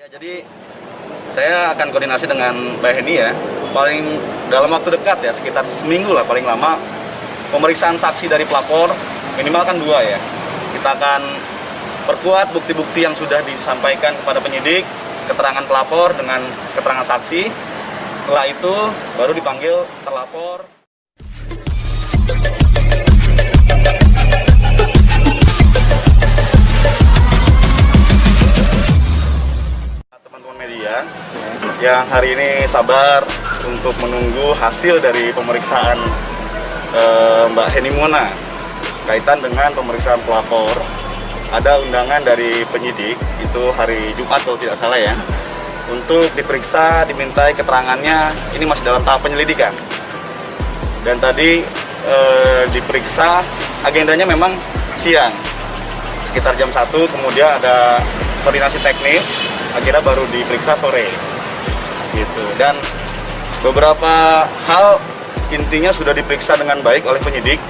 Jadi saya akan koordinasi dengan Mbak Heni ya, paling dalam waktu dekat ya, sekitar seminggu lah paling lama, pemeriksaan saksi dari pelapor, minimal kan 2 ya. Kita akan perkuat bukti-bukti yang sudah disampaikan kepada penyidik, keterangan pelapor dengan keterangan saksi. Setelah itu baru dipanggil terlapor. Yang hari ini sabar untuk menunggu hasil dari pemeriksaan Mbak Heni Mona kaitan dengan pemeriksaan pelapor. Ada undangan dari penyidik itu hari Jumat kalau tidak salah ya, untuk diperiksa, dimintai keterangannya. Ini masih dalam tahap penyelidikan. Dan tadi diperiksa, agendanya memang siang sekitar jam 1, kemudian ada koordinasi teknis, akhirnya baru diperiksa sore gitu. Dan beberapa hal intinya sudah diperiksa dengan baik oleh penyidik.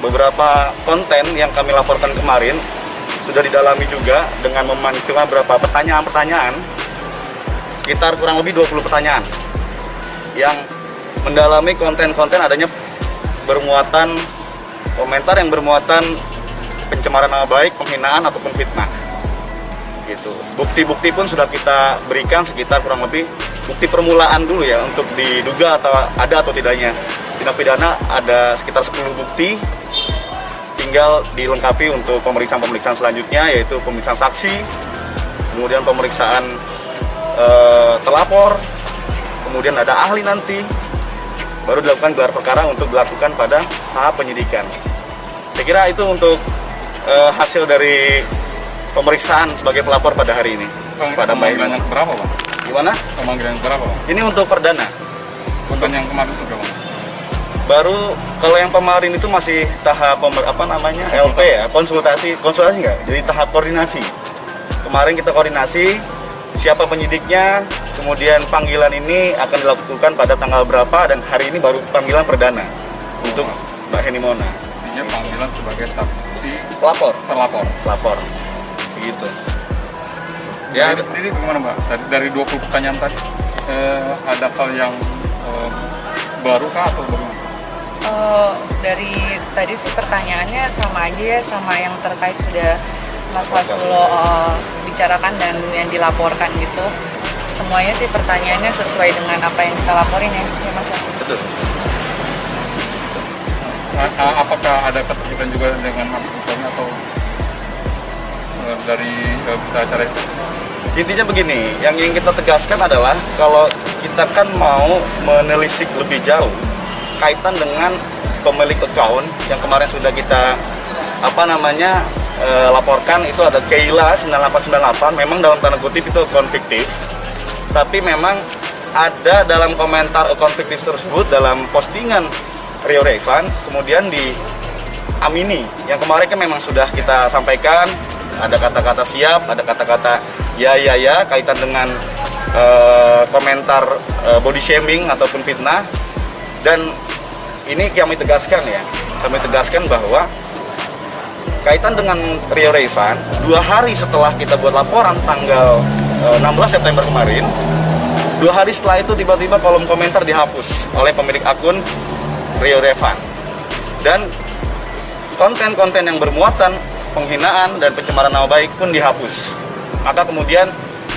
Beberapa konten yang kami laporkan kemarin sudah didalami juga dengan memunculkan beberapa pertanyaan-pertanyaan, sekitar kurang lebih 20 pertanyaan yang mendalami konten-konten adanya bermuatan komentar yang bermuatan pencemaran nama baik, penghinaan ataupun fitnah gitu. Bukti-bukti pun sudah kita berikan, sekitar kurang lebih bukti permulaan dulu ya, untuk diduga atau ada atau tidaknya tindak pidana ada sekitar 10 bukti. Tinggal dilengkapi untuk pemeriksaan-pemeriksaan selanjutnya, yaitu pemeriksaan saksi, kemudian pemeriksaan terlapor, kemudian ada ahli nanti, baru dilakukan gelar perkara untuk dilakukan pada tahap penyidikan. Saya kira itu untuk hasil dari pemeriksaan sebagai pelapor pada hari ini. Pada pemanggilan yang berapa, Bang? Gimana? Pemanggilan berapa, Bang? Ini untuk perdana. Untuk yang kemarin itu berapa? Baru kalau yang kemarin itu masih tahap LP ya, konsultasi nggak? Jadi tahap koordinasi. Kemarin kita koordinasi siapa penyidiknya, kemudian panggilan ini akan dilakukan pada tanggal berapa, dan hari ini baru panggilan perdana untuk Mbak Heni Mona. Artinya panggilan sebagai saksi Pelapor. Begitu. Ya, sendiri bagaimana, Mbak? Dari 20 pertanyaan tadi, ada hal yang baru kah atau bagaimana? Dari tadi sih pertanyaannya sama aja ya, sama yang terkait sudah Mas Hasbulo bicarakan dan yang dilaporkan gitu. Semuanya sih pertanyaannya sesuai dengan apa yang kita laporin ya Mas. Betul. Apakah ada keterkaitan juga dengan misalnya atau dari berita acara itu? Intinya begini, yang ingin kita tegaskan adalah kalau kita kan mau menelisik lebih jauh kaitan dengan pemilik account yang kemarin sudah kita laporkan, itu ada Keila 9898. Memang dalam tanda kutip itu account fiktif, tapi memang ada dalam komentar account fiktif tersebut dalam postingan Rio Revan kemudian diamini. Yang kemarin kan memang sudah kita sampaikan, ada kata-kata siap, ada kata-kata ya kaitan dengan komentar body shaming ataupun fitnah. Dan ini kami tegaskan bahwa kaitan dengan Rio Revan, 2 hari setelah kita buat laporan tanggal 16 September kemarin, 2 hari setelah itu tiba-tiba kolom komentar dihapus oleh pemilik akun Rio Revan, dan konten-konten yang bermuatan penghinaan dan pencemaran nama baik pun dihapus. Maka kemudian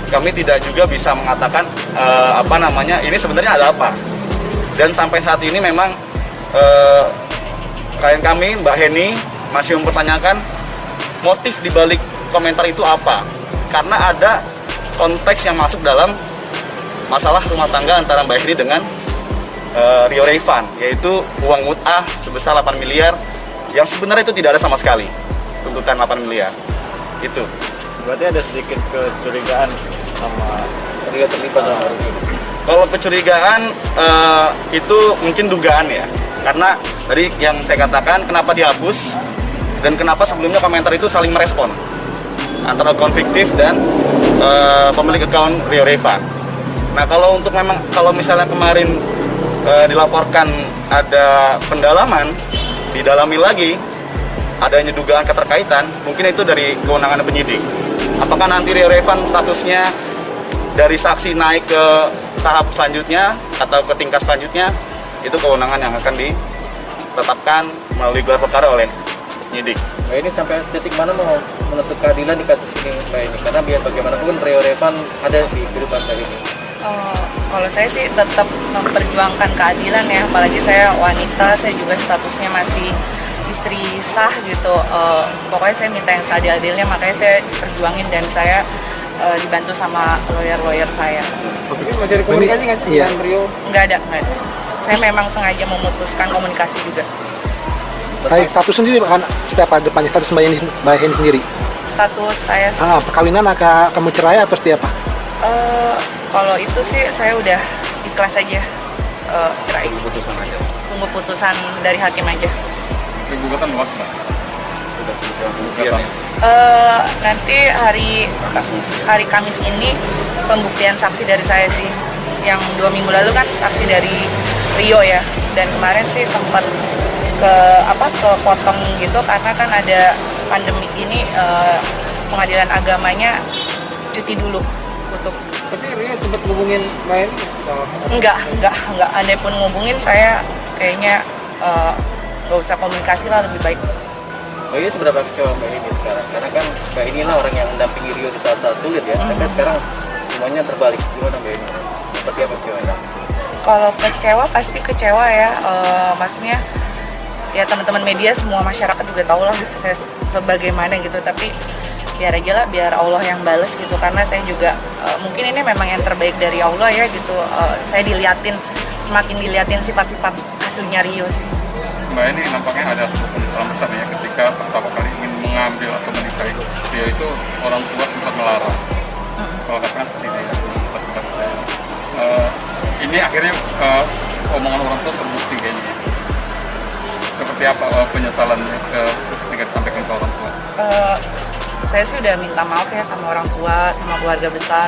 kami tidak juga bisa mengatakan ini sebenarnya ada apa. Dan sampai saat ini memang klien kami Mbak Heni masih mempertanyakan motif dibalik komentar itu apa, karena ada konteks yang masuk dalam masalah rumah tangga antara Mbak Heni dengan Rio Revan, yaitu uang mut'ah sebesar 8 miliar yang sebenarnya itu tidak ada sama sekali tuntutan 8 miliar itu. Berarti ada sedikit kecurigaan sama ketika terlibat dalam hal ini. Kalau kecurigaan itu mungkin dugaan ya, karena tadi yang saya katakan kenapa dihapus dan kenapa sebelumnya komentar itu saling merespon antara akun fiktif dan pemilik akun Rio Revan. Nah, kalau misalnya kemarin dilaporkan ada pendalaman, didalami lagi, adanya dugaan keterkaitan, mungkin itu dari kewenangan penyidik. Apakah nanti Rio Raivan statusnya dari saksi naik ke tahap selanjutnya atau ke tingkat selanjutnya, itu kewenangan yang akan ditetapkan melalui gelar perkara oleh penyidik. Mbak ini sampai titik mana mau menuntut keadilan di kasus ini Mbak ini? Karena biar bagaimanapun Rio Raivan ada di kehidupan kali ini. Kalau saya sih tetap memperjuangkan keadilan ya, apalagi saya wanita, saya juga statusnya masih istri sah gitu. Pokoknya saya minta yang seadil-adilnya, makanya saya perjuangin dan saya dibantu sama lawyer saya. Ini mau jadi komunikasi nggak sih dengan Rio? Nggak ada. Saya memang sengaja memutuskan komunikasi juga. Baik, status sendiri kan seperti apa depannya status Mbak Heni sendiri? Status saya Perkawinan akan kamu cerai atau seperti apa? kalau itu sih saya udah ikhlas aja cerai. Putusan aja. Tunggu putusan dari hakim aja. Gugatan luas Mbak. Iya, Nanti hari Kamis ini pembuktian saksi dari saya sih. Yang 2 minggu lalu kan saksi dari Rio ya. Dan kemarin sih sempat kepotong gitu karena kan ada pandemi ini, pengadilan agamanya cuti dulu untuk. Tapi Rio sempat hubungin Mbak Heni? Enggak. Andai pun ngubungin saya kayaknya nggak usah komunikasi lah, lebih baik. Mbak Heni seberapa kecewa Mbak Heni sekarang? Karena kan Mbak Heni lah orang yang mendampingi Rio di saat-saat sulit ya. Tapi kan sekarang semuanya terbalik. Gimana Mbak Heni? Seperti apa kecewanya? Kalau kecewa pasti kecewa ya, maksudnya ya teman-teman media, semua masyarakat juga tahu lah saya sebagaimana gitu, tapi biar aja lah, biar Allah yang bales gitu, karena saya juga mungkin ini memang yang terbaik dari Allah ya gitu. Saya semakin diliatin sifat-sifat aslinya Rio sih. Mbak ini nampaknya ada sebuah penyesalan besar ya ketika pertama kali ingin mengambil atau menikahi dia itu orang tua sempat melarang. Kalau katakan seperti itu ya, ini akhirnya omongan orang tua terbukti kayaknya. Seperti apa penyesalannya ketika disampaikan ke orang tua? Saya sih udah minta maaf ya sama orang tua, sama keluarga besar,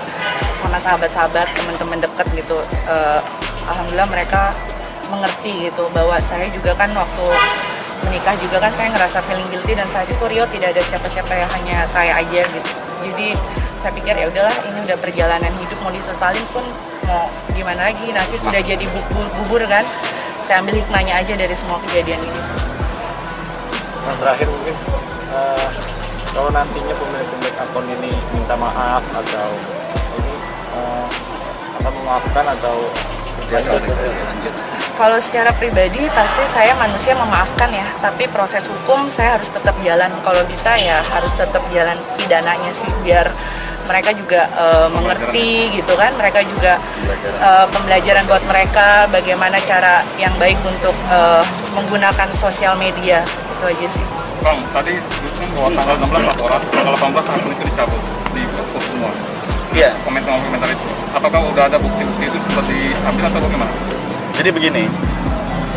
sama sahabat-sahabat, teman-teman dekat gitu. Alhamdulillah mereka mengerti gitu, bahwa saya juga kan waktu menikah juga kan saya ngerasa feeling guilty, dan saat itu Rio tidak ada siapa-siapa ya, hanya saya aja gitu. Jadi saya pikir ya udahlah, ini udah perjalanan hidup, mau disesalin pun mau gimana lagi, nasi sudah jadi bubur kan. Saya ambil hikmahnya aja dari semua kejadian ini sih. Nah, terakhir mungkin kalau nantinya pemilik akun ini minta maaf atau ini akan memaafkan atau lanjut? Kalau secara pribadi pasti saya manusia memaafkan ya, tapi proses hukum saya harus tetap jalan. Kalau bisa ya harus tetap jalan pidananya sih, biar mereka juga mengerti gitu kan. Mereka juga pembelajaran buat mereka bagaimana cara yang baik untuk menggunakan sosial media. Itu aja sih. Bang, tadi disebutkan bahwa tanggal 16 laporan, tanggal 18 akun itu dicabut, dihapus semua. Iya. Komentar itu. Apakah udah ada bukti-bukti itu sempat diambil atau bagaimana? Jadi begini,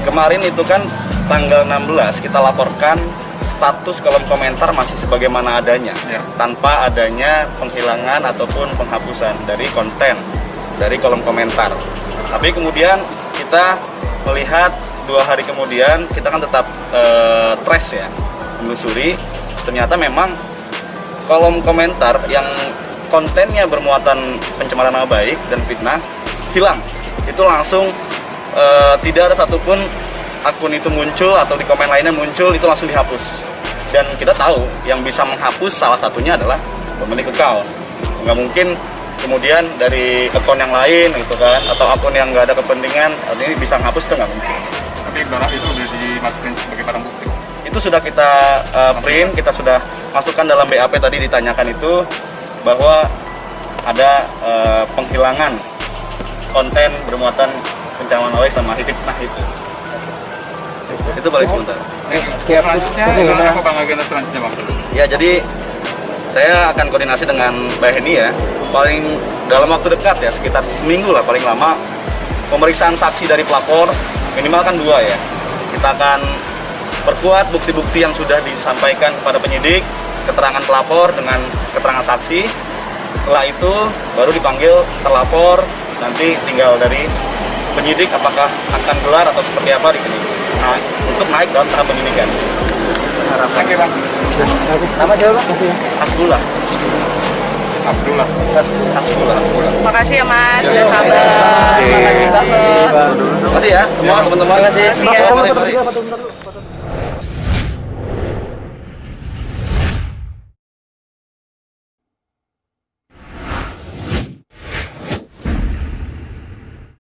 kemarin itu kan tanggal 16 kita laporkan status kolom komentar masih sebagaimana adanya, Ya. tanpa adanya penghilangan ataupun penghapusan dari konten dari kolom komentar. Tapi kemudian kita melihat 2 hari kemudian kita kan tetap trace ya, menelusuri, ternyata memang kolom komentar yang kontennya bermuatan pencemaran nama baik dan fitnah hilang. Itu langsung tidak ada satupun akun itu muncul atau di komen lainnya muncul, itu langsung dihapus. Dan kita tahu yang bisa menghapus salah satunya adalah pemilik account. Nggak mungkin kemudian dari akun yang lain gitu kan, atau akun yang nggak ada kepentingan artinya bisa menghapus, itu nggak mungkin. Tapi barang itu sudah dimasukin sebagai barang bukti. Itu sudah kita print, kita sudah masukkan dalam BAP tadi ditanyakan itu, bahwa ada penghilangan konten bermuatan pencemaran nama baik sama fitnah itu. Itu balik sebentar. Selanjutnya, apa Bang agenda selanjutnya Bang? Ya, jadi saya akan koordinasi dengan Mbak Heni ya, paling dalam waktu dekat ya, sekitar seminggu lah paling lama, pemeriksaan saksi dari pelapor, minimal kan 2 ya. Kita akan perkuat bukti-bukti yang sudah disampaikan kepada penyidik, keterangan pelapor dengan keterangan saksi. Setelah itu baru dipanggil terlapor, nanti tinggal dari penyidik apakah akan gelar atau seperti apa di penyidik. Nah, untuk naik dalam tahap penyidikan. Oke Bang. Nama siapa Bang? Hasbullah. Abdullah. Hasbullah. Makasih ya Mas, sudah sabar. Makasih banget. Makasih ya semua teman-teman. Makasih ya. Foto dulu, foto dulu.